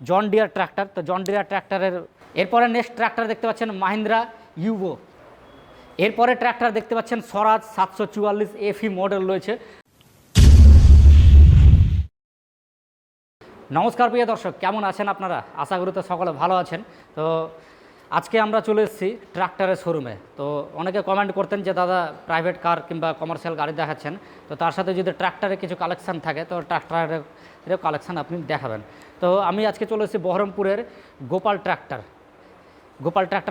John Deere tractor. তো John Deere ট্র্যাক্টরের এরপরে নেক্সট ট্র্যাক্টর দেখতে পাচ্ছেন মাহিন্দ্রা ইউভো। এরপরে ট্র্যাক্টর দেখতে পাচ্ছেন স্বরাজ 744 এফি মডেল রয়েছে। নমস্কার প্রিয় দর্শক, কেমন আছেন আপনারা? আশা করি তো সকলে ভালো আছেন। তো আজকে আমরা চলে এসেছি ট্রাক্টরের শোরুমে। তো অনেকে কমেন্ট করতেন যে দাদা প্রাইভেট কার কিংবা কমার্শিয়াল গাড়ি দেখাচ্ছেন, তো তার সাথে যদি ট্রাক্টরের কিছু কালেকশান থাকে তো ট্রাক্টরের কালেকশান আপনি দেখাবেন। তো আমি আজকে চলে এসেছি বহরমপুরের গোপাল ট্রাক্টর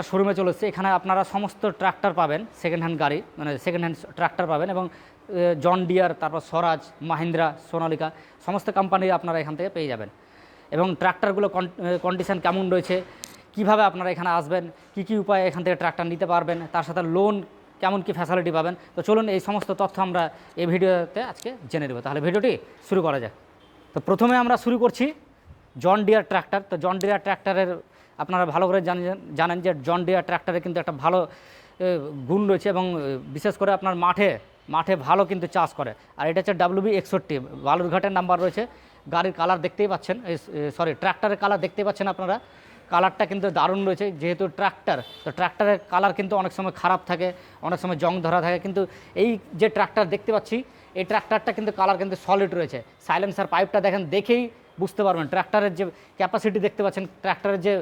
শোরুমে চলে এসেছি। এখানে আপনারা সমস্ত ট্রাক্টর পাবেন, সেকেন্ড হ্যান্ড গাড়ি, মানে সেকেন্ড হ্যান্ড ট্রাক্টর পাবেন, এবং জন ডিয়ার, তারপর স্বরাজ, মাহিন্দ্রা, সোনালিকা সমস্ত কোম্পানি আপনারা এখান থেকে পেয়ে যাবেন। এবং ট্রাক্টরগুলো কন্ডিশন কেমন রয়েছে, কিভাবে আপনারা এখানে আসবেন, কি উপায়ে এখান থেকে ট্রাক্টর নিতে পারবেন, তার সাথে লোন কেমন কি ফ্যাসিলিটি পাবেন। তো চলুন এই সমস্ত তথ্য আমরা এই ভিডিওতে আজকে জেনে নেব। তাহলে ভিডিওটি শুরু করা যাক। তো প্রথমে আমরা শুরু করছি জন ডিয়ার ট্রাক্টর। তো জন ডিয়ার ট্রাক্টরের আপনারা ভালো করে জানেন যে জন ডিয়ার ট্রাক্টরে কিন্তু একটা ভালো গুণ রয়েছে, এবং বিশেষ করে আপনার মাঠে ভালো কিন্তু চাষ করে। আর এটা হচ্ছে WB61 বালুরঘাটের নাম্বার রয়েছে। গাড়ির কালার দেখতেই পাচ্ছেন, ট্রাক্টরের কালার দেখতেই পাচ্ছেন আপনারা। কালারটা কিন্তু দারুণ রয়েছে, যেহেতু ট্রাক্টর, তো ট্রাক্টরের কালার কিন্তু অনেক সময় খারাপ থাকে, অনেক সময় জং ধরা থাকে, কিন্তু এই যে ট্রাক্টর দেখতে পাচ্ছি এই ট্রাক্টরটা কিন্তু কালার কিন্তু সলিড রয়েছে। সাইলেন্সার পাইপটা দেখেই বুঝতে পারবেন। ট্রাক্টরের যে ক্যাপাসিটি দেখতে পাচ্ছেন, ট্রাক্টরের যে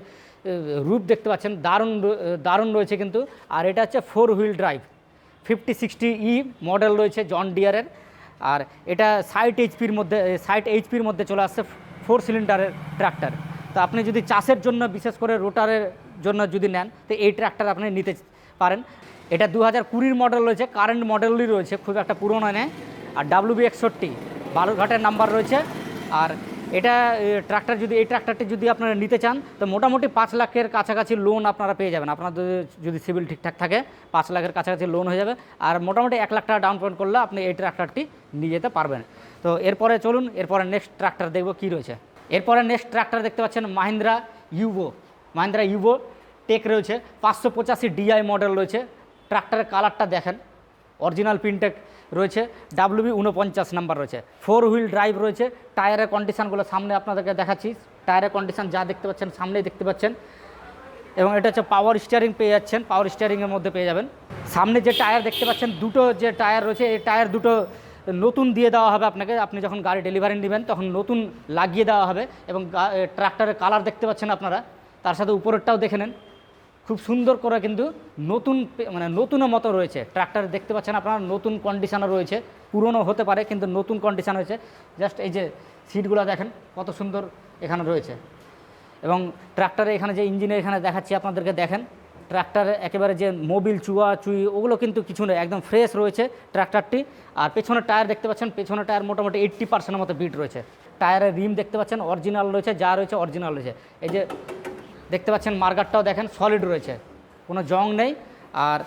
রূপ দেখতে পাচ্ছেন, দারুণ রয়েছে কিন্তু। আর এটা হচ্ছে 4 হুইল ড্রাইভ 5060E মডেল রয়েছে জন ডিয়ারের। আর এটা 60 এইচপির মধ্যে চলে আসছে, 4 সিলিন্ডারের ট্রাক্টর। তো আপনি যদি চাষের জন্য, বিশেষ করে রোটারের জন্য যদি নেন, তো এই ট্রাক্টর আপনি নিতে পারেন। এটা 2020 মডেল রয়েছে, কারেন্ট মডেলই রয়েছে, খুব একটা পুরনো নেই। আর WB61 বালুরঘাটের নাম্বার রয়েছে। আর এটা এই ট্রাক্টরটি যদি আপনারা নিতে চান, তো মোটামুটি 5 লাখের কাছাকাছি লোন আপনারা পেয়ে যাবেন। আপনাদের যদি সিভিল ঠিকঠাক থাকে 5 লাখের কাছাকাছি লোন হয়ে যাবে। আর মোটামুটি 1 লাখ টাকা ডাউন পেমেন্ট করলে আপনি এই ট্রাক্টরটি নিয়ে যেতে পারবেন। তো এরপরে চলুন, এরপরে নেক্সট ট্রাক্টর দেখব কী রয়েছে। এরপরে নেক্সট ট্রাক্টর দেখতে পাচ্ছেন মাহিন্দ্রা ইউভো টেক রয়েছে, 585 DI মডেল রয়েছে। ট্রাক্টরের কালারটা দেখেন, অরিজিনাল প্রিন্টেক রয়েছে, WB49 নাম্বার রয়েছে, 4 হুইল ড্রাইভ রয়েছে। টায়ারের কন্ডিশানগুলো সামনে আপনাদেরকে দেখাচ্ছি। টায়ারের কন্ডিশান যা দেখতে পাচ্ছেন সামনেই দেখতে পাচ্ছেন। এবং এটা হচ্ছে পাওয়ার স্টিয়ারিং পেয়ে যাচ্ছেন, পাওয়ার স্টিয়ারিংয়ের মধ্যে পেয়ে যাবেন। সামনে যে টায়ার দেখতে পাচ্ছেন, দুটো যে টায়ার রয়েছে, এই টায়ার দুটো নতুন দিয়ে দেওয়া হবে আপনাকে। আপনি যখন গাড়ি ডেলিভারি নেবেন তখন নতুন লাগিয়ে দেওয়া হবে। এবং ট্রাক্টরের কালার দেখতে পাচ্ছেন আপনারা, তার সাথে উপরেরটাও দেখে নেন, খুব সুন্দর করে কিন্তু নতুনের মতো রয়েছে। ট্রাক্টর দেখতে পাচ্ছেন আপনারা, নতুন কন্ডিশানও রয়েছে, পুরনো হতে পারে কিন্তু নতুন কন্ডিশান হয়েছে। জাস্ট এই যে সিটগুলো দেখেন কত সুন্দর এখানে রয়েছে। এবং ট্রাক্টরে এখানে যে ইঞ্জিনের এখানে দেখাচ্ছি আপনাদেরকে, দেখেন ট্রাক্টরে একেবারে যে মোবিল চুই ওগুলো কিন্তু কিছু নেই, একদম ফ্রেশ রয়েছে ট্রাক্টরটি। আর পেছনের টায়ার দেখতে পাচ্ছেন, পেছনের টায়ার মোটামুটি 80% মতো বিট রয়েছে। টায়ারের রিম দেখতে পাচ্ছেন অরিজিনাল রয়েছে, যা রয়েছে অরিজিনাল রয়েছে। এই যে দেখতে পাচ্ছেন মার্গারটাও দেখেন সলিড রয়েছে, কোনো জং নেই। আর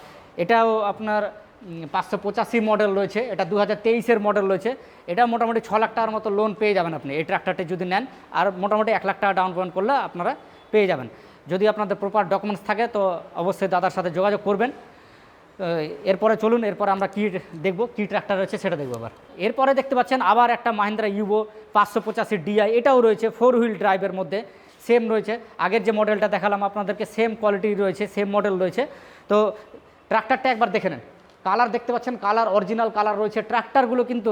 এটাও আপনার 585 মডেল রয়েছে, এটা 2023-এর মডেল রয়েছে। এটা মোটামুটি 6 লাখ টাকার মতো লোন পেয়ে যাবেন আপনি এই ট্রাক্টরটি যদি নেন। আর মোটামুটি 1 লাখ টাকা ডাউন পেমেন্ট করলে আপনারা পেয়ে যাবেন। যদি আপনাদের প্রপার ডকুমেন্টস থাকে তো অবশ্যই দাদার সাথে যোগাযোগ করবেন। এরপরে চলুন, এরপরে আমরা দেখব কী ট্রাক্টর রয়েছে সেটা দেখব। আবার এরপরে দেখতে পাচ্ছেন আবার একটা মাহিন্দ্রা ইউভো 585 DI, এটাও রয়েছে 4 হুইল ড্রাইভের মধ্যে, সেম রয়েছে। আগের যে মডেলটা দেখালাম আপনাদেরকে সেম কোয়ালিটি রয়েছে, সেম মডেল রয়েছে। তো ট্রাক্টরটা একবার দেখে নেন, কালার দেখতে পাচ্ছেন, কালার অরিজিনাল কালার রয়েছে। ট্রাক্টরগুলো কিন্তু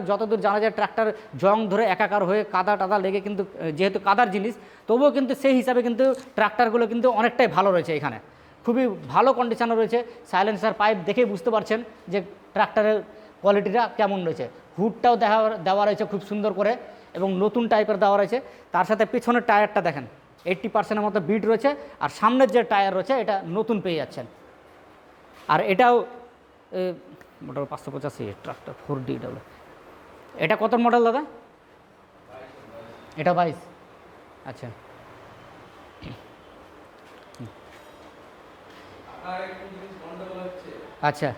যতদূর জানা যায় ট্রাক্টর জং ধরে একাকার হয়ে কাদা লেগে, কিন্তু যেহেতু কাদার জিনিস তবুও কিন্তু সেই হিসাবে কিন্তু ট্রাক্টরগুলো কিন্তু অনেকটাই ভালো রয়েছে। এখানে খুবই ভালো কন্ডিশনে রয়েছে। সাইলেন্সার পাইপ দেখেই বুঝতে পারছেন যে ট্রাক্টরের কোয়ালিটিটা কেমন রয়েছে। হুডটাও দেওয়া রয়েছে খুব সুন্দর করে, এবং নতুন টাইপের দেওয়া রয়েছে। তার সাথে পিছনের টায়ারটা দেখেন 80%-এর মতো বিট রয়েছে। আর সামনের যে টায়ার রয়েছে এটা নতুন পেয়ে যাচ্ছেন। আর এটাও মোটর 585 ট্রাক্টর 4DW। এটা কত মডেল দাদা? এটা 22। আচ্ছা, আচ্ছা,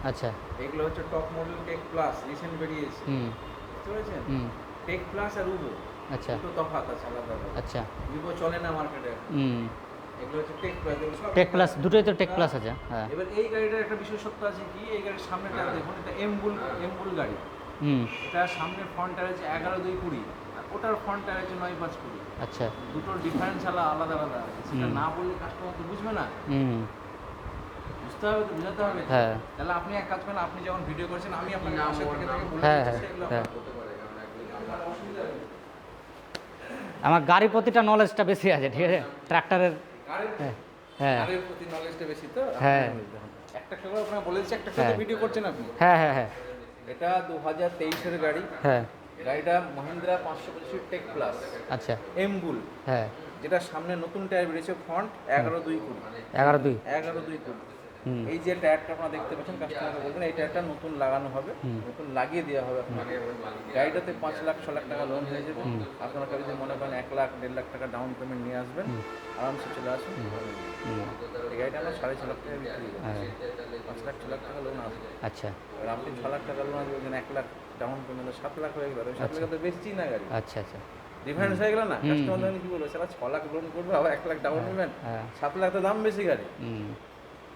আচ্ছা, এগুলো হচ্ছে top model tech plus recent বেরিয়েছে, বুঝতে পেরেছেন? টেক প্লাস আর উবো আচ্ছা, একটু তফাৎ আছে আলাদা। আচ্ছা, উবো চলে না মার্কেটে। এগুলো হচ্ছে টেক প্লাস। টেক প্লাস, দুটোই তো টেক প্লাস আছে। হ্যাঁ। এবার এই গাড়িটার একটা বিশেষত্ব আছে কি, এই গাড়ির সামনে টায়ার দেখুন, এটা এমবুল গাড়ি। হুম। এটা সামনে ফ্রন্ট টায়ার আছে 11/2/20, আর ওটার ফ্রন্ট টায়ার আছে 9/5/20। আচ্ছা। দুটোর ডিফারেন্স আলাদা আলাদা আছে, সেটা না বললে কাস্টমার তো বুঝবে না। হুম। বুঝতে হবে তো, বোঝাতে হবে। হ্যাঁ। তাহলে আপনি এক কাজ করেন, আপনি যখন ভিডিও করছেন আমি আপনাকে পাশে থেকে বলে হ্যাঁ, দিচ্ছি, সেগুলো হ্যাঁ। আপনার করতে পারে, কারণ আপনার অসুবিধা হবে। আমার গাড়ির প্রতিটা নলেজটা বেশি আছে, ঠিক আছে, ট্রাক্টরের। হ্যাঁ, হ্যাঁ, গাড়ির প্রতি নলেজটা বেশি তো। হ্যাঁ। একটা করে আপনাকে বলে দিচ্ছি, একটা হ্যাঁ। করে ভিডিও করছেন আপনি। হ্যাঁ, হ্যাঁ, হ্যাঁ, এটা 2023-এর গাড়ি। হ্যাঁ। গাড়িটা মহিন্দ্রা 525 টেক প্লাস আচ্ছা। এমবুল, হ্যাঁ। যেটা সামনে নতুন টায়ার বেরিয়েছে, ফ্রন্ট 11/2/20। 11/2। 11/2/20। হুম। এই যে টায়ারটা আপনারা দেখতে পাচ্ছেন, কাস্টমারকে বলবেন এই টায়ারটা নতুন লাগানো হবে, নতুন লাগিয়ে দেওয়া হবে আপনাকে। গাড়িটাতে 5 লাখ 6 লাখ টাকা লোন হয়ে যাবে। আপনারা যদি মনে করেন 1 লাখ 1.5 লাখ টাকা ডাউন পেমেন্ট নিয়ে আসবেন, আরামসে চলে আসুন। এই গাড়িটা আমরা 6.5 লাখ টাকা বিক্রি করি, হ্যাঁ। 5 লাখ 6 লাখ টাকা লোন আসবে। আচ্ছা, আর আপনি 6 লাখ টাকা লোন আসবে, 1 লাখ ডাউন পেমেন্ট 7 লাখ হয়ে গেল, 7 লাখ তো বেশি না গাড়ি। আচ্ছা, আচ্ছা। ডিফারেন্স হয়ে গেল না। কাস্টমার কি বলবে, সারা 6 লাখ লোন করবে, আবার 1 লাখ ডাউন পেমেন্ট, হ্যাঁ। 7 লাখ তো দাম বেশি গাড়ি। হুম।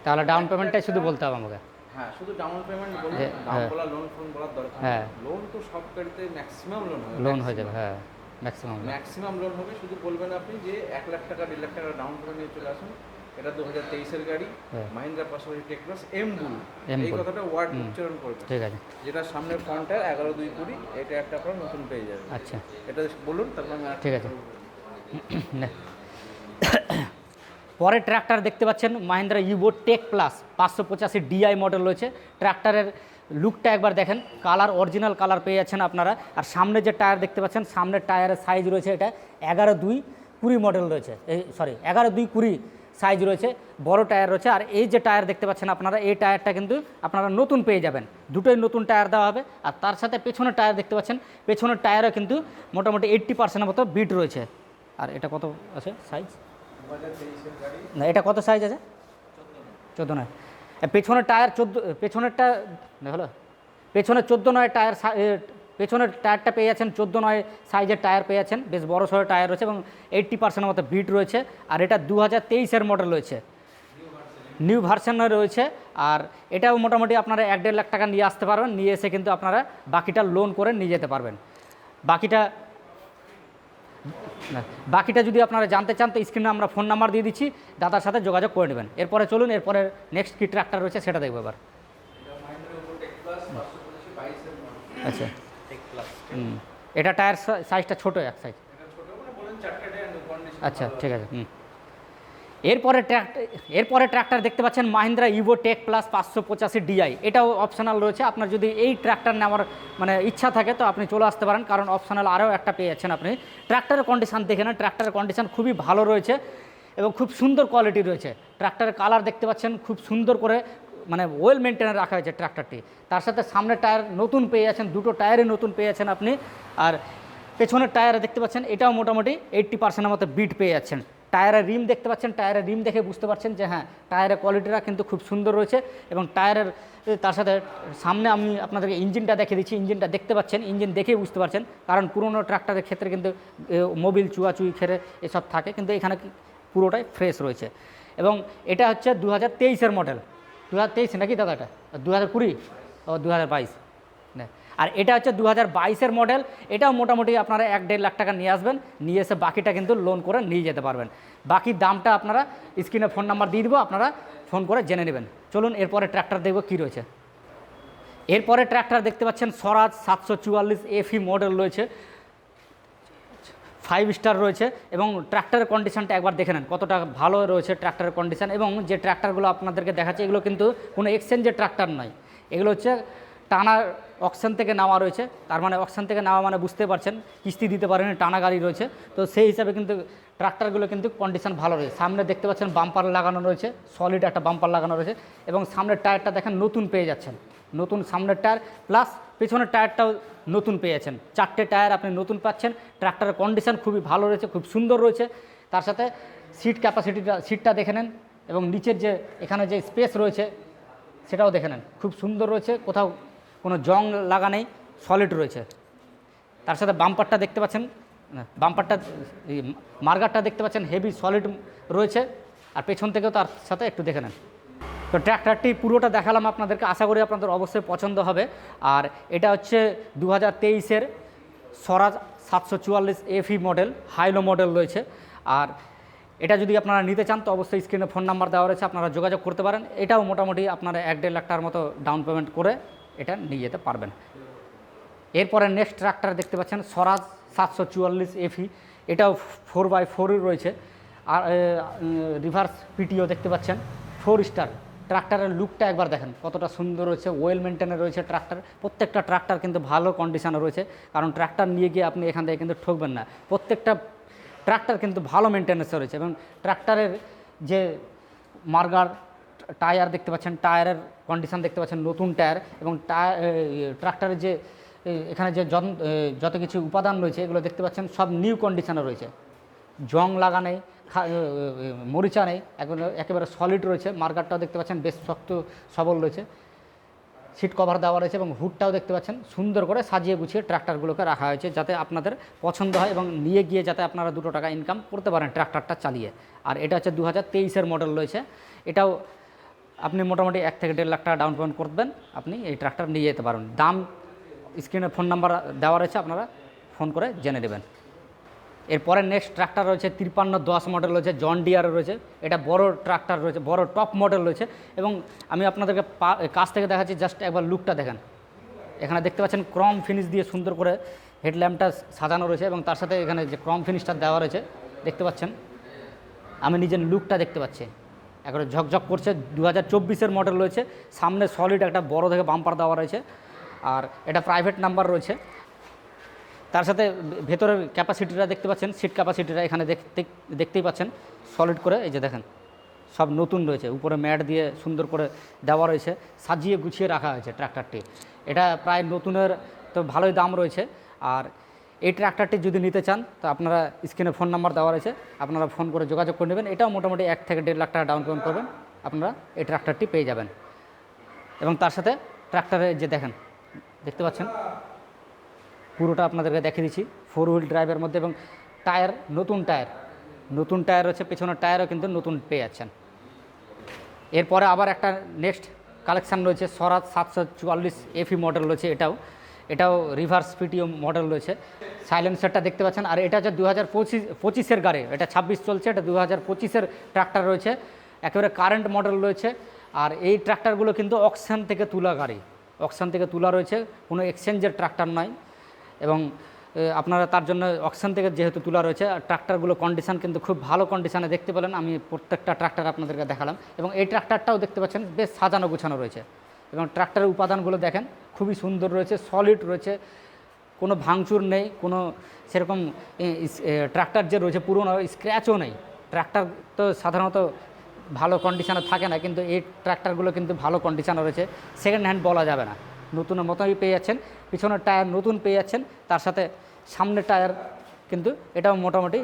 তাহলে ডাউন পেমেন্টটাই শুধু বলতে হবে আমাকে। হ্যাঁ, শুধু ডাউন পেমেন্ট বলুন, হ্যাঁ, দাম হ্যাঁ। বলা, লোন ফোন বলার দরকার নেই। হ্যাঁ। লোন তো সব গাড়িতে ম্যাক্সিমাম লোন হবে, লোন হয়ে যাবে, হ্যাঁ, ম্যাক্সিমাম। ম্যাক্সিমাম লোন হবে। শুধু বলবেন আপনি যে 1 লাখ টাকা 1.5 লাখ টাকা ডাউন পেমেন্ট নিয়ে চলে আসুন। এটা 2023-এর গাড়ি, হ্যাঁ। মাহিন্দ্রা 525 টেক প্লাস এমবুল। এই এমবুল। কথাটা ওয়ার্ড উচ্চারণ করবেন। ঠিক আছে। যেটা সামনের ফ্রন্ট টায়ার 11/2/20, এটা একটা আপনারা নতুন পেয়ে যাবেন। আচ্ছা, এটা বলুন, তারপর আমি ঠিক আছে। নে। পরে ট্র্যাক্টর দেখতে পাচ্ছেন Mahindra Evo tech plus 585 DI model রয়েছে। ট্র্যাক্টরের লুকটা একবার দেখেন, কালার অরিজিনাল কালার পেয়ে যাচ্ছেন আপনারা। আর সামনে যে টায়ার দেখতে পাচ্ছেন, সামনের টায়ারের সাইজ রয়েছে এটা 11/2/20 মডেল রয়েছে, এই 11/2/20 সাইজ রয়েছে, বড় টায়ার রয়েছে। আর এই যে টায়ার দেখতে পাচ্ছেন আপনারা, এই টায়ারটা কিন্তু আপনারা নতুন পেয়ে যাবেন, দুটোই নতুন টায়ার দেওয়া হবে। আর তার সাথে পেছনের টায়ার দেখতে পাচ্ছেন, পেছনের টায়ারও কিন্তু মোটামুটি 80% মতো বিট রয়েছে। আর এটা কত আছে সাইজ? 2023-এর গাড়ি। না, এটা কত সাইজ আছে? 14 নয়। পেছনের টায়ার 14, পেছনেরটা হলো পেছনের 14 টায়ার, পেছনের টায়ারটা পেয়ে যাচ্ছেন 14 সাইজের টায়ার পেয়ে যাচ্ছেন, বেশ বড় সড়ো টায়ার রয়েছে এবং 80% মতো বিট রয়েছে। আর এটা 2023-এর মডেল রয়েছে, নিউ ভার্সনে রয়েছে। আর এটাও মোটামুটি আপনারা 1.5 লাখ টাকা নিয়ে আসতে পারবেন, নিয়ে এসে কিন্তু আপনারা বাকিটা লোন করে নিয়ে যেতে পারবেন। বাকিটা যদি আপনারা জানতে চান তো স্ক্রিনে আমরা ফোন নাম্বার দিয়ে দিচ্ছি, দাদার সাথে যোগাযোগ করে নেবেন। এরপরে চলুন, এরপরে নেক্সট কী ট্র্যাক্টর রয়েছে সেটা দেখবো এবার। আচ্ছা, এটা টায়ার সাইজটা ছোটো, এক সাইজ। আচ্ছা, ঠিক আছে। এরপরে ট্র্যাক্টর দেখতে পাচ্ছেন Mahindra Evo tech plus 585 DI. এটাও অপশনাল রয়েছে, আপনার যদি এই ট্র্যাক্টর নেওয়ার ইচ্ছা থাকে তো আপনি চলে আসতে পারেন, কারণ অপশনাল আরও একটা পেয়ে যাচ্ছেন আপনি। ট্র্যাক্টরের কন্ডিশান দেখে নেন, ট্র্যাক্টরের কন্ডিশান খুবই ভালো রয়েছে এবং খুব সুন্দর কোয়ালিটি রয়েছে। ট্র্যাক্টরের কালার দেখতে পাচ্ছেন, খুব সুন্দর করে ওয়েল মেনটেনে রাখা হয়েছে ট্র্যাক্টরটি। তার সাথে সামনের টায়ার নতুন পেয়ে যাচ্ছেন, দুটো টায়ারই নতুন পেয়ে যাচ্ছেন আপনি। আর পেছনের টায়ারে দেখতে পাচ্ছেন, এটাও মোটামুটি 80% মতো বিট পেয়ে যাচ্ছেন। টায়ারের রিম দেখতে পাচ্ছেন, টায়ারের রিম দেখে বুঝতে পারছেন যে হ্যাঁ, টায়ারের কোয়ালিটিটা কিন্তু খুব সুন্দর রয়েছে। এবং টায়ারের তার সাথে সামনে আমি আপনাদেরকে ইঞ্জিনটা দেখে দিচ্ছি, ইঞ্জিনটা দেখতে পাচ্ছেন, ইঞ্জিন দেখেই বুঝতে পারছেন, কারণ পুরোনো ট্রাক্টরের ক্ষেত্রে কিন্তু মোবিল চুয়াচুই খেরে এসব থাকে, কিন্তু এখানে পুরোটাই ফ্রেশ রয়েছে। এবং এটা হচ্ছে 2023-এর মডেল। 2023 নাকি দাদা? এটা 2020 ও 2022 না। আর এটা হচ্ছে 2022-এর মডেল। এটাও মোটামুটি আপনারা 1.5 লাখ টাকা নিয়ে আসবেন, নিয়ে এসে বাকিটা কিন্তু লোন করে নিয়ে যেতে পারবেন। বাকির দামটা আপনারা স্ক্রিনে ফোন নাম্বার দিয়ে দেবো, আপনারা ফোন করে জেনে নেবেন। চলুন এরপরে ট্র্যাক্টর দেখব কী রয়েছে। এরপরে ট্র্যাক্টর দেখতে পাচ্ছেন স্বরাজ 744 এফি মডেল রয়েছে, 5 স্টার রয়েছে। এবং ট্র্যাক্টরের কন্ডিশনটা একবার দেখে নেন কতটা ভালো রয়েছে ট্র্যাক্টরের কন্ডিশন। এবং যে ট্র্যাক্টরগুলো আপনাদেরকে দেখাচ্ছে, এগুলো কিন্তু কোনো এক্সচেঞ্জের ট্র্যাক্টর নয়, এগুলো হচ্ছে টানা অকশন থেকে নেওয়া রয়েছে। তার মানে অকশন থেকে নেওয়া মানে বুঝতে পারছেন, কিস্তি দিতে পারেন, টানা গাড়ি রয়েছে। তো সেই হিসাবে কিন্তু ট্র্যাক্টরগুলো কিন্তু কন্ডিশন ভালো রয়েছে। সামনে দেখতে পাচ্ছেন বাম্পার লাগানো রয়েছে, সলিড একটা বাম্পার লাগানো রয়েছে। এবং সামনের টায়ারটা দেখেন নতুন পেয়ে যাচ্ছেন, নতুন সামনের টায়ার প্লাস পেছনের টায়ারটাও নতুন পেয়ে যাচ্ছেন। 4টে টায়ার আপনি নতুন পাচ্ছেন। ট্র্যাক্টরের কন্ডিশন খুবই ভালো রয়েছে, খুব সুন্দর রয়েছে। তার সাথে সিটটা দেখে নেন এবং নিচের যে এখানে যে স্পেস রয়েছে সেটাও দেখে নেন, খুব সুন্দর রয়েছে, কোথাও কোনো জং লাগা নেই, সলিড রয়েছে। তার সাথে বাম্পারটা দেখতে পাচ্ছেন, বাম্পারটা মার্গারটা দেখতে পাচ্ছেন হেভি সলিড রয়েছে, আর পেছন থেকেও তার সাথে একটু দেখে নেন। তো ট্র্যাক্টরটি পুরোটা দেখালাম আপনাদেরকে, আশা করি আপনাদের অবশ্যই পছন্দ হবে। আর এটা হচ্ছে 2023-এর স্বরাজ 744 এফি মডেল, হাইলো মডেল রয়েছে। আর এটা যদি আপনারা নিতে চান তো অবশ্যই স্ক্রিনে ফোন নাম্বার দেওয়া রয়েছে, আপনারা যোগাযোগ করতে পারেন। এটাও মোটামুটি আপনারা 1-1.5 লাখ টাকার মতো ডাউন পেমেন্ট করে এটা নিয়ে যেতে পারবেন। এরপরে নেক্সট ট্রাক্টর দেখতে পাচ্ছেন স্বরাজ 744 এফি, এটাও 4x4 রয়েছে। আর রিভার্স পিটিও দেখতে পাচ্ছেন, 4 স্টার। ট্রাক্টরের লুকটা একবার দেখেন কতটা সুন্দর রয়েছে, ওয়েল মেনটেনে রয়েছে ট্রাক্টর। প্রত্যেকটা ট্রাক্টর কিন্তু ভালো কন্ডিশনে রয়েছে, কারণ ট্রাক্টর নিয়ে গিয়ে আপনি এখান থেকে কিন্তু ঠকবেন না। প্রত্যেকটা ট্রাক্টর কিন্তু ভালো মেনটেন্যান্সে রয়েছে। এবং ট্রাক্টরের যে মার্গার টায়ার দেখতে পাচ্ছেন, টায়ারের কন্ডিশন দেখতে পাচ্ছেন নতুন টায়ার। এবং ট্রাক্টরের যে এখানে যে যত কিছু উপাদান রয়েছে এগুলো দেখতে পাচ্ছেন সব নিউ কন্ডিশনে রয়েছে, জং লাগা নেই, মরিচা নেই, একেবারে সলিড রয়েছে। মার্গারটাও দেখতে পাচ্ছেন বেশ শক্ত সবল রয়েছে, সিট কভার দেওয়া রয়েছে এবং হুডটাও দেখতে পাচ্ছেন সুন্দর করে সাজিয়ে গুছিয়ে ট্রাক্টরগুলোকে রাখা হয়েছে যাতে আপনাদের পছন্দ হয় এবং নিয়ে গিয়ে যাতে আপনারা 2 টাকা ইনকাম করতে পারেন ট্রাক্টরটা চালিয়ে। আর এটা হচ্ছে 2023-এর মডেল রয়েছে। এটাও আপনি মোটামুটি 1 থেকে 1.5 লাখ টাকা ডাউন পেমেন্ট করবেন, আপনি এই ট্রাক্টর নিয়ে যেতে পারেন। দাম স্ক্রিনে ফোন নাম্বার দেওয়া রয়েছে, আপনারা ফোন করে জেনে নেবেন। এরপরে নেক্সট ট্রাক্টর রয়েছে 5310 মডেল রয়েছে, জন ডিয়ার রয়েছে। এটা বড় ট্রাক্টর রয়েছে, বড় টপ মডেল রয়েছে। এবং আমি আপনাদেরকে কাছ থেকে দেখাচ্ছি, জাস্ট একবার লুকটা দেখেন। এখানে দেখতে পাচ্ছেন ক্রম ফিনিশ দিয়ে সুন্দর করে হেডল্যাম্পটা সাজানো রয়েছে এবং তার সাথে এখানে যে ক্রম ফিনিশটা দেওয়া রয়েছে দেখতে পাচ্ছেন, আমি নিজের লুকটা দেখতে পাচ্ছি, একবারে ঝকঝক করছে। 2024-এর মডেল রয়েছে, সামনে সলিড একটা বড় থেকে বাম্পার দেওয়া রয়েছে। আর এটা প্রাইভেট নাম্বার রয়েছে। তার সাথে ভেতরের ক্যাপাসিটিটা দেখতে পাচ্ছেন, সিট ক্যাপাসিটিটা এখানে দেখতেই পাচ্ছেন সলিড করে, এই যে দেখেন সব নতুন রয়েছে। উপরে ম্যাট দিয়ে সুন্দর করে দেওয়া রয়েছে, সাজিয়ে গুছিয়ে রাখা হয়েছে ট্র্যাক্টরটি। এটা প্রায় নতুনের তো ভালোই দাম রয়েছে। আর এই ট্র্যাক্টরটি যদি নিতে চান তো আপনারা স্ক্রিনে ফোন নাম্বার দেওয়া রয়েছে, আপনারা ফোন করে যোগাযোগ করে নেবেন। এটাও মোটামুটি 1 থেকে 1.5 লাখ টাকা ডাউন পেমেন্ট করবেন, আপনারা এই ট্র্যাক্টরটি পেয়ে যাবেন। এবং তার সাথে ট্র্যাক্টরে যে দেখেন দেখতে পাচ্ছেন পুরোটা আপনাদেরকে দেখিয়ে দিচ্ছি, 4 হুইল ড্রাইভের মধ্যে। এবং টায়ার নতুন টায়ার রয়েছে, পেছনের টায়ারও কিন্তু নতুন পেয়ে যাচ্ছেন। এরপরে আবার একটা নেক্সট কালেকশান রয়েছে স্বরাজ 744 এফি মডেল রয়েছে। এটাও রিভার্স পিটিও মডেল রয়েছে। সাইলেন্সারটা দেখতে পাচ্ছেন। আর এটা হচ্ছে 2025-এর গাড়ি, এটা 26 চলছে, এটা 2025-এর ট্রাক্টর রয়েছে, একেবারে কারেন্ট মডেল রয়েছে। আর এই ট্রাক্টরগুলো কিন্তু অকশন থেকে তোলা গাড়ি, অকশন থেকে তোলা রয়েছে, কোনো এক্সচেঞ্জের ট্রাক্টর নয়। এবং আপনারা তার জন্য অকশন থেকে যেহেতু তোলা রয়েছে, ট্রাক্টরগুলো কন্ডিশন কিন্তু খুব ভালো কন্ডিশনে দেখতে পেলেন। আমি প্রত্যেকটা ট্রাক্টর আপনাদেরকে দেখালাম। এবং এই ট্রাক্টরটাও দেখতে পাচ্ছেন বেশ সাজানো গোছানো রয়েছে। এবং ট্রাক্টরের উপাদানগুলো দেখেন খুবই সুন্দর রয়েছে, সলিড রয়েছে, কোনো ভাঙচুর নেই, কোনো সেরকম ট্রাক্টর যে রয়েছে পুরনো স্ক্র্যাচও নেই। ট্রাক্টর তো সাধারণত ভালো কন্ডিশনে থাকে না, কিন্তু এই ট্রাক্টরগুলো কিন্তু ভালো কন্ডিশনে রয়েছে, সেকেন্ড হ্যান্ড বলা যাবে না, নতুনের মতোই পেয়ে যাচ্ছেন। পিছনের টায়ার নতুন পেয়ে যাচ্ছেন, তার সাথে সামনের টায়ার কিন্তু এটাও মোটামুটি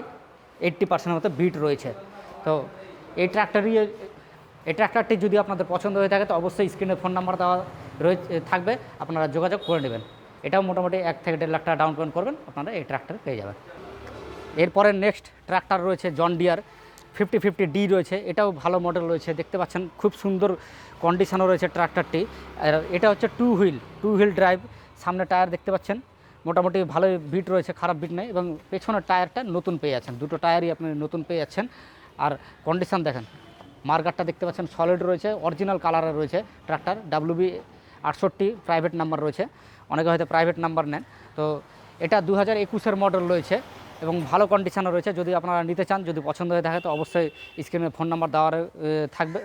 80% মতো বিট রয়েছে। তো এই ট্রাক্টরটি যদি আপনাদের পছন্দ হয়ে থাকে তো অবশ্যই স্ক্রিনে ফোন নাম্বার দেওয়া থাকবে, আপনারা যোগাযোগ করে নেবেন। এটাও মোটামুটি 1 থেকে 1.5 লাখ টাকা ডাউন পেমেন্ট করবেন, আপনারা এই ট্রাক্টর পেয়ে যাবেন। এরপরে নেক্সট ট্রাক্টর রয়েছে জন ডিয়ার 5050D রয়েছে। এটাও ভালো মডেল রয়েছে, দেখতে পাচ্ছেন খুব সুন্দর কন্ডিশনও রয়েছে ট্রাক্টরটি। আর এটা হচ্ছে টু হুইল ড্রাইভ। সামনে টায়ার দেখতে পাচ্ছেন মোটামুটি ভালোই বিট রয়েছে, খারাপ বিট নেই। এবং পেছনের টায়ারটা নতুন পেয়ে যাচ্ছেন, দুটো টায়ারই আপনি নতুন পেয়ে যাচ্ছেন। আর কন্ডিশন দেখেন, মার্গারটা দেখতে পাচ্ছেন সলিড রয়েছে, অরিজিনাল কালারে রয়েছে। ট্রাক্টর WB68 প্রাইভেট নাম্বার রয়েছে, অনেকে হয়তো প্রাইভেট নাম্বার নেন। তো এটা 2021-এর মডেল রয়েছে এবং ভালো কন্ডিশনে রয়েছে। যদি আপনারা নিতে চান, যদি পছন্দ হয়ে থাকে তো অবশ্যই স্ক্রিনে ফোন নাম্বার দেওয়া থাকবে।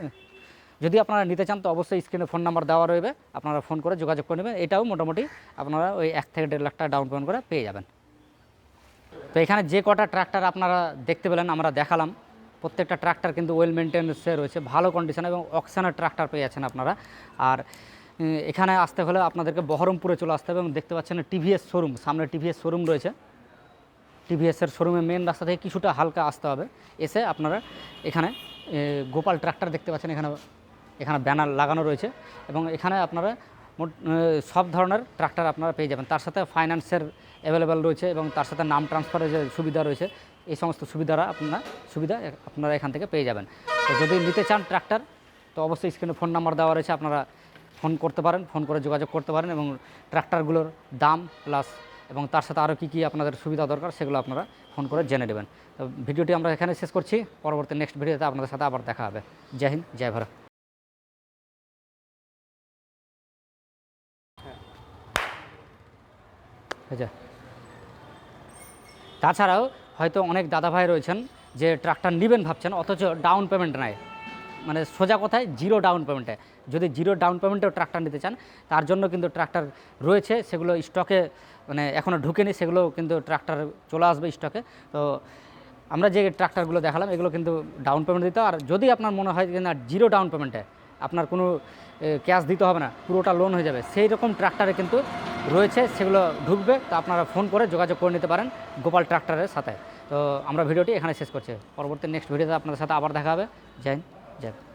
যদি আপনারা নিতে চান তো অবশ্যই স্ক্রিনে ফোন নাম্বার দেওয়া রয়েছে, আপনারা ফোন করে যোগাযোগ করে নেবেন। এটাও মোটামুটি আপনারা ওই 1 থেকে 1.5 লাখ টাকা ডাউন পেমেন্ট করে পেয়ে যাবেন। তো এখানে যে কটা ট্রাক্টর আপনারা দেখতে পেলেন আমরা দেখালাম, প্রত্যেকটা ট্রাক্টর কিন্তু ওয়েল মেনটেন্সে রয়েছে, ভালো কন্ডিশন এবং অকশনের ট্রাক্টর পেয়ে যাচ্ছেন আপনারা। আর এখানে আসতে হলে আপনাদেরকে বহরমপুরে চলে আসতে হবে। এবং দেখতে পাচ্ছেন টিভিএস শোরুম, সামনে টিভিএস শোরুম রয়েছে। টিভিএসের শোরুমে মেন রাস্তা থেকে কিছুটা হালকা আসতে হবে, এসে আপনারা এখানে গোপাল ট্রাক্টর দেখতে পাচ্ছেন, এখানে ব্যানার লাগানো রয়েছে। এবং এখানে আপনারা সব ধরনের ট্রাক্টর আপনারা পেয়ে যাবেন। তার সাথে ফাইন্যান্সের অ্যাভেলেবেল রয়েছে এবং তার সাথে নাম ট্রান্সফারের যে সুবিধা রয়েছে, এই সমস্ত সুবিধা আপনারা এখান থেকে পেয়ে যাবেন। তো যদি নিতে চান ট্রাক্টর তো অবশ্যই স্ক্রিনে ফোন নাম্বার দেওয়া রয়েছে, আপনারা ফোন করতে পারেন, ফোন করে যোগাযোগ করতে পারেন এবং ট্রাক্টরগুলোর দাম প্লাস এবং তার সাথে আরও কী কী আপনাদের সুবিধা দরকার সেগুলো আপনারা ফোন করে জেনে নেবেন। তো ভিডিওটি আমরা এখানে শেষ করছি, পরবর্তী নেক্সট ভিডিওতে আপনাদের সাথে আবার দেখা হবে। জয় হিন্দ, জয় ভারত। আচ্ছা, তাছাড়াও হয়তো অনেক দাদা ভাই রয়েছেন যে ট্রাক্টর নেবেন ভাবছেন অথচ ডাউন পেমেন্ট নেয়, মানে সোজা কথায় জিরো ডাউন পেমেন্টে। যদি জিরো ডাউন পেমেন্টেও ট্রাক্টর নিতে চান তার জন্য কিন্তু ট্রাক্টর রয়েছে, সেগুলো স্টকে মানে এখনও ঢুকেনি, সেগুলো কিন্তু ট্রাক্টর চলে আসবে স্টকে। তো আমরা যে ট্রাক্টরগুলো দেখালাম এগুলো কিন্তু ডাউন পেমেন্ট দিতে, আর যদি আপনার মনে হয় যে না জিরো ডাউন পেমেন্টে আপনার কোনো ক্যাশ দিতে হবে না, পুরোটা লোন হয়ে যাবে, সেই রকম ট্রাক্টরে কিন্তু রয়েছে, সেগুলো ঢুকবে। তো আপনারা ফোন করে যোগাযোগ করে নিতে পারেন গোপাল ট্রাক্টরের সাথে। তো আমরা ভিডিওটি এখানে শেষ করছি, পরবর্তী নেক্সট ভিডিওতে আপনাদের সাথে আবার দেখা হবে। জয় হিন্দ, জয় ভারত।